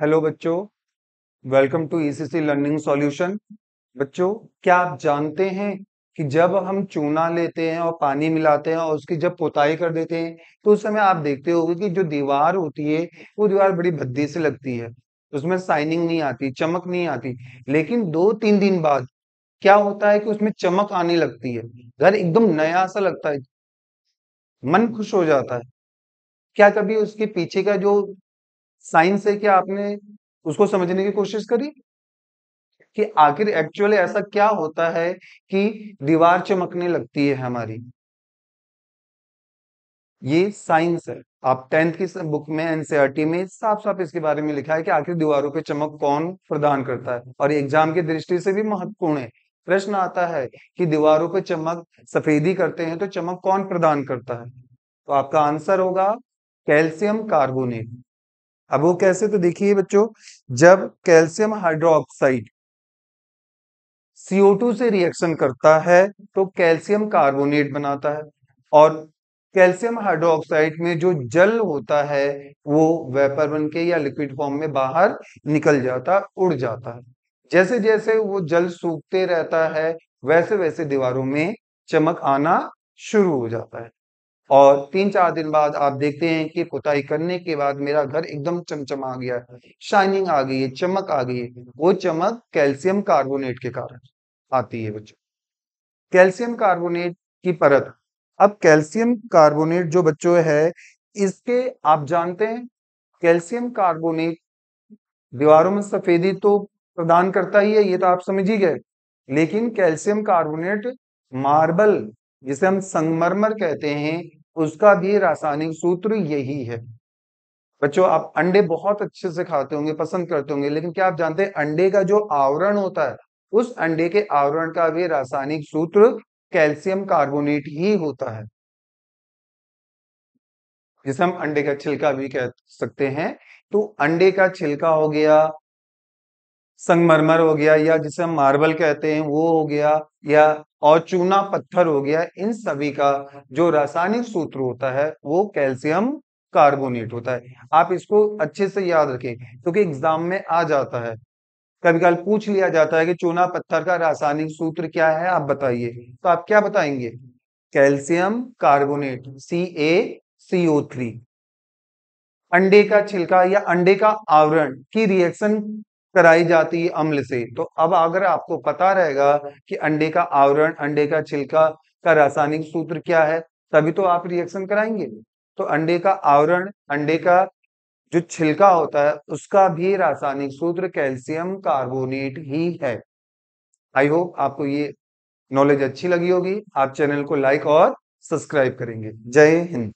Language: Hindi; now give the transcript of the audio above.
हेलो बच्चों, welcome to ECC learning solution. बच्चों, क्या आप जानते हैं कि जब हम चूना लेते हैं और पानी मिलाते हैं और उसकी जब पुताई कर देते हैं तो उस समय आप देखते होंगे कि जो दीवार होती है वो दीवार बड़ी भद्दी से लगती है। उसमें शाइनिंग नहीं आती, चमक नहीं आती। लेकिन 2-3 दिन बाद क्या होता है कि उसमें चमक आने लगती है। घर एकदम नया सा लगता है, मन खुश हो जाता है। क्या कभी उसके पीछे का जो साइंस है, क्या आपने उसको समझने की कोशिश करी कि आखिर एक्चुअली ऐसा क्या होता है कि दीवार चमकने लगती है हमारी? ये साइंस है। आप 10th की बुक में एनसीईआरटी में साफ साफ इसके बारे में लिखा है कि आखिर दीवारों पे चमक कौन प्रदान करता है, और एग्जाम की दृष्टि से भी महत्वपूर्ण है। प्रश्न आता है कि दीवारों पे चमक सफेदी करते हैं तो चमक कौन प्रदान करता है? तो आपका आंसर होगा कैल्शियम कार्बोनेट। अब वो कैसे, तो देखिए बच्चों, जब कैल्शियम हाइड्रोक्साइड CO2 से रिएक्शन करता है तो कैल्शियम कार्बोनेट बनाता है, और कैल्शियम हाइड्रोक्साइड में जो जल होता है वो वेपर बन के या लिक्विड फॉर्म में बाहर निकल जाता, उड़ जाता है। जैसे जैसे वो जल सूखते रहता है वैसे वैसे दीवारों में चमक आना शुरू हो जाता है। और 3-4 दिन बाद आप देखते हैं कि पुताई करने के बाद मेरा घर एकदम चमचमा गया है, शाइनिंग आ गई है, चमक आ गई है। वो चमक कैल्शियम कार्बोनेट के कारण आती है बच्चों। कैल्शियम कार्बोनेट की परत। अब कैल्शियम कार्बोनेट जो बच्चों है, इसके आप जानते हैं कैल्शियम कार्बोनेट दीवारों में सफेदी तो प्रदान करता ही है, ये तो आप समझ ही गए। लेकिन कैल्शियम कार्बोनेट मार्बल, जिसे हम संगमरमर कहते हैं, उसका भी रासायनिक सूत्र यही है। बच्चों, आप अंडे बहुत अच्छे से खाते होंगे, पसंद करते होंगे, लेकिन क्या आप जानते हैं अंडे का जो आवरण होता है, उस अंडे के आवरण का भी रासायनिक सूत्र कैल्शियम कार्बोनेट ही होता है, जिसे हम अंडे का छिलका भी कह सकते हैं। तो अंडे का छिलका हो गया, संगमरमर हो गया, या जिसे हम मार्बल कहते हैं वो हो गया, या और चूना पत्थर हो गया, इन सभी का जो रासायनिक सूत्र होता है वो कैल्शियम कार्बोनेट होता है। आप इसको अच्छे से याद रखें क्योंकि एग्जाम में आ जाता है, कभी कभी पूछ लिया जाता है कि चूना पत्थर का रासायनिक सूत्र क्या है, आप बताइए। तो आप क्या बताएंगे? Calcium carbonate, CaCO3। अंडे का छिलका या अंडे का आवरण की रिएक्शन कराई जाती है अम्ल से। तो अब अगर आपको पता रहेगा कि अंडे का आवरण, अंडे का छिलका का रासायनिक सूत्र क्या है, तभी तो आप रिएक्शन कराएंगे। तो अंडे का आवरण, अंडे का जो छिलका होता है, उसका भी रासायनिक सूत्र कैल्शियम कार्बोनेट ही है। आई होप आपको ये नॉलेज अच्छी लगी होगी। आप चैनल को लाइक और सब्सक्राइब करेंगे। जय हिंद।